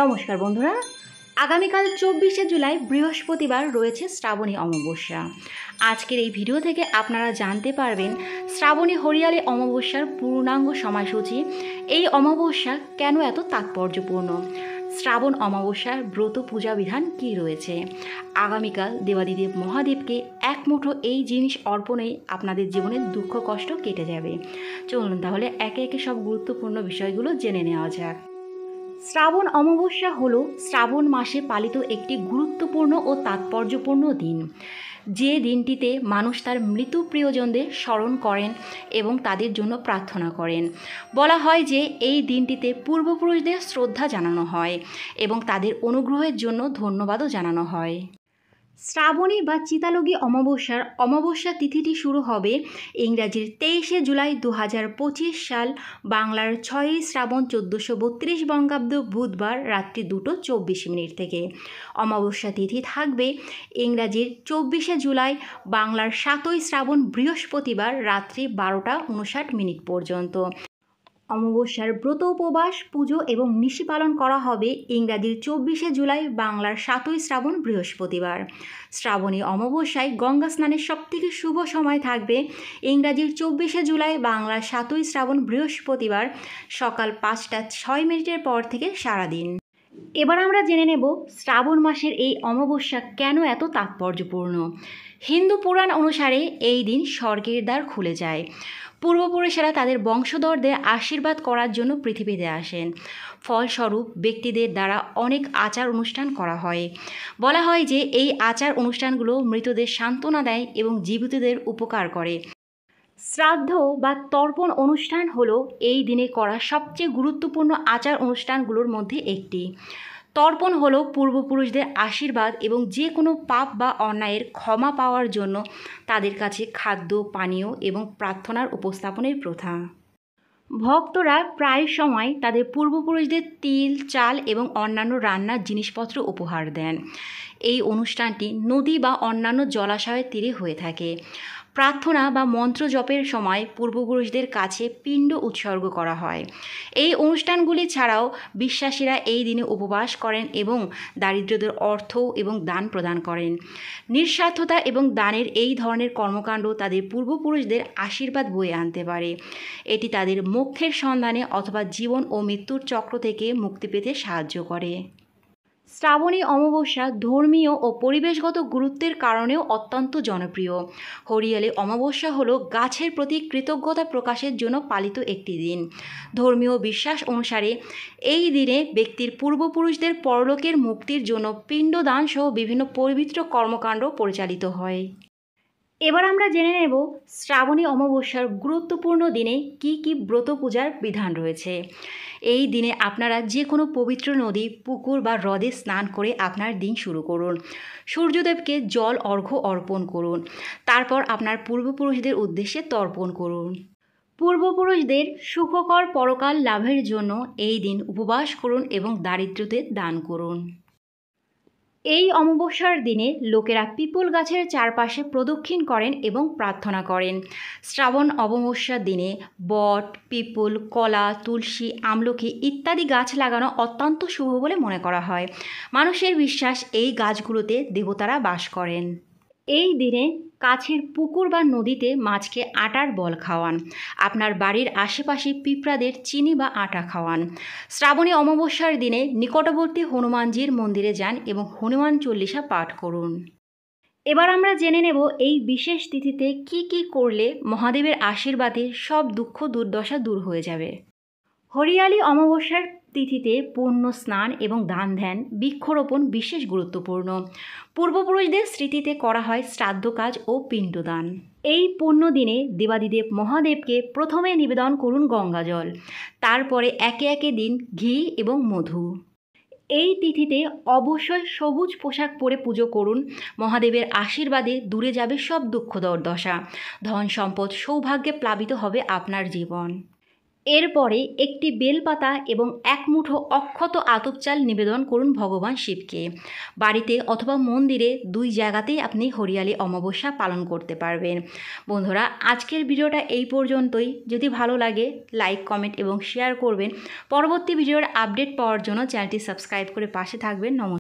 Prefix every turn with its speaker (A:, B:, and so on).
A: নমস্কার বন্ধুরা, আগামীকাল 24শে জুলাই বৃহস্পতিবার রয়েছে শ্রাবণী অমাবস্যা। আজকের এই ভিডিও থেকে আপনারা জানতে পারবেন শ্রাবণী হরিয়ালি অমাবস্যার পূর্ণাঙ্গ সময়সূচি, এই অমাবস্যা কেন এত তাৎপর্যপূর্ণ, শ্রাবণ অমাবস্যার ব্রত পূজা বিধান কী রয়েছে। আগামীকাল দেবাদিদেব মহাদেবকে এক মুঠো এই জিনিস অর্পণেই আপনাদের জীবনের দুঃখ কষ্ট কেটে যাবে। চলুন তাহলে একে একে সব গুরুত্বপূর্ণ বিষয়গুলো জেনে নেওয়া যাক। শ্রাবণ অমাবস্যা হল শ্রাবণ মাসে পালিত একটি গুরুত্বপূর্ণ ও তাৎপর্যপূর্ণ দিন, যে দিনটিতে মানুষ তার মৃত প্রিয়জনদের স্মরণ করেন এবং তাদের জন্য প্রার্থনা করেন। বলা হয় যে এই দিনটিতে পূর্বপুরুষদের শ্রদ্ধা জানানো হয় এবং তাদের অনুগ্রহের জন্য ধন্যবাদও জানানো হয়। শ্রাবণী বা চিতালগী অমাবস্যা তিথিটি শুরু হবে ইংরাজির 23শে জুলাই 2025 সাল, বাংলার 6ই শ্রাবণ 1432 বঙ্গাব্দ বুধবার রাত্রি 2:24 থেকে। অমাবস্যা তিথি থাকবে ইংরাজির 24শে জুলাই, বাংলার 7ই শ্রাবণ বৃহস্পতিবার রাত্রি 12:59 পর্যন্ত। অমাবস্যার ব্রত উপবাস, পুজো এবং নিশি পালন করা হবে ইংরাজির 24শে জুলাই, বাংলার 7ই শ্রাবণ বৃহস্পতিবার। শ্রাবণী অমাবস্যায় গঙ্গা স্নানের সবথেকে শুভ সময় থাকবে ইংরাজির 24শে জুলাই, বাংলার 7ই শ্রাবণ বৃহস্পতিবার সকাল 5:06 পর থেকে সারাদিন। এবার আমরা জেনে নেব শ্রাবণ মাসের এই অমাবস্যা কেন এত তাৎপর্যপূর্ণ। হিন্দু পুরাণ অনুসারে এই দিন স্বর্গের দ্বার খুলে যায়। পূর্বপুরুষেরা তাদের বংশধরদের আশীর্বাদ করার জন্য পৃথিবীতে আসেন। ফলস্বরূপ ব্যক্তিদের দ্বারা অনেক আচার অনুষ্ঠান করা হয়। বলা হয় যে এই আচার অনুষ্ঠানগুলো মৃতদের সান্ত্বনা দেয় এবং জীবিতদের উপকার করে। শ্রাদ্ধ বা তর্পণ অনুষ্ঠান হলো এই দিনে করা সবচেয়ে গুরুত্বপূর্ণ আচার অনুষ্ঠানগুলোর মধ্যে একটি। তর্পণ হলো পূর্বপুরুষদের আশীর্বাদ এবং যে কোনো পাপ বা অন্যায়ের ক্ষমা পাওয়ার জন্য তাদের কাছে খাদ্য, পানীয় এবং প্রার্থনার উপস্থাপনের প্রথা। ভক্তরা প্রায় সময় তাদের পূর্বপুরুষদের তিল, চাল এবং অন্যান্য রান্নার জিনিসপত্র উপহার দেন। এই অনুষ্ঠানটি নদী বা অন্যান্য জলাশয়ের তীরে হয়ে থাকে। প্রার্থনা বা মন্ত্র জপের সময় পূর্বপুরুষদের কাছে পিণ্ড উৎসর্গ করা হয়। এই অনুষ্ঠানগুলি ছাড়াও বিশ্বাসীরা এই দিনে উপবাস করেন এবং দারিদ্রদের অর্থ এবং দান প্রদান করেন। নিঃস্বার্থতা এবং দানের এই ধরনের কর্মকাণ্ড তাদের পূর্বপুরুষদের আশীর্বাদ বয়ে আনতে পারে। এটি তাদের মোক্ষের সন্ধানে অথবা জীবন ও মৃত্যুর চক্র থেকে মুক্তি পেতে সাহায্য করে। শ্রাবণী অমাবস্যা ধর্মীয় ও পরিবেশগত গুরুত্বের কারণেও অত্যন্ত জনপ্রিয়। হরিয়ালি অমাবস্যা হলো গাছের প্রতি কৃতজ্ঞতা প্রকাশের জন্য পালিত একটি দিন। ধর্মীয় বিশ্বাস অনুসারে এই দিনে ব্যক্তির পূর্বপুরুষদের পরলোকের মুক্তির জন্য পিণ্ডদান সহ বিভিন্ন পবিত্র কর্মকাণ্ড পরিচালিত হয়। এবার আমরা জেনে নেব শ্রাবণী অমাবস্যার গুরুত্বপূর্ণ দিনে কি কি ব্রত পূজার বিধান রয়েছে। এই দিনে আপনারা যে কোনো পবিত্র নদী, পুকুর বা হ্রদে স্নান করে আপনার দিন শুরু করুন। সূর্যদেবকে জল অর্ঘ্য অর্পণ করুন। তারপর আপনার পূর্বপুরুষদের উদ্দেশ্যে তর্পণ করুন। পূর্বপুরুষদের সুখকর পরকাল লাভের জন্য এই দিন উপবাস করুন এবং দারিদ্রদের দান করুন। এই অমাবস্যার দিনে লোকেরা পিপল গাছের চারপাশে প্রদক্ষিণ করেন এবং প্রার্থনা করেন। শ্রাবণ অমাবস্যার দিনে বট, পিপল, কলা, তুলসী, আমলকি ইত্যাদি গাছ লাগানো অত্যন্ত শুভ বলে মনে করা হয়। মানুষের বিশ্বাস এই গাছগুলোতে দেবতারা বাস করেন। এই দিনে কাছের পুকুর বা নদীতে মাছকে আটার বল খাওয়ান। আপনার বাড়ির আশেপাশে পিঁপড়াদের চিনি বা আটা খাওয়ান। শ্রাবণী অমাবস্যার দিনে নিকটবর্তী হনুমানজির মন্দিরে যান এবং হনুমান চল্লিশা পাঠ করুন। এবার আমরা জেনে নেব এই বিশেষ তিথিতে কি কি করলে মহাদেবের আশীর্বাদে সব দুঃখ দুর্দশা দূর হয়ে যাবে। হরিয়ালি অমাবস্যার তিথিতে পুণ্য স্নান এবং দান ধ্যান, বৃক্ষরোপণ বিশেষ গুরুত্বপূর্ণ। পূর্বপুরুষদের স্মৃতিতে করা হয় শ্রাদ্ধ কাজ ও পিণ্ডদান। এই পুণ্য দিনে দেবাদিদেব মহাদেবকে প্রথমে নিবেদন করুন গঙ্গাজল, তারপরে একে একে দিন ঘি এবং মধু। এই তিথিতে অবশ্যই সবুজ পোশাক পরে পুজো করুন। মহাদেবের আশীর্বাদে দূরে যাবে সব দুঃখ দুর্দশা। ধন সম্পদ সৌভাগ্যে প্লাবিত হবে আপনার জীবন। এরপরে একটি বেলপাতা এবং এক মুঠো অক্ষত আতপ চাল নিবেদন করুন ভগবান শিবকে। বাড়িতে অথবা মন্দিরে দুই জায়গাতেই আপনি হরিয়ালি অমাবস্যা পালন করতে পারবেন। বন্ধুরা, আজকের ভিডিওটা এই পর্যন্তই। যদি ভালো লাগে লাইক, কমেন্ট এবং শেয়ার করবেন। পরবর্তী ভিডিওর আপডেট পাওয়ার জন্য চ্যানেলটি সাবস্ক্রাইব করে পাশে থাকবেন। নমস্কার।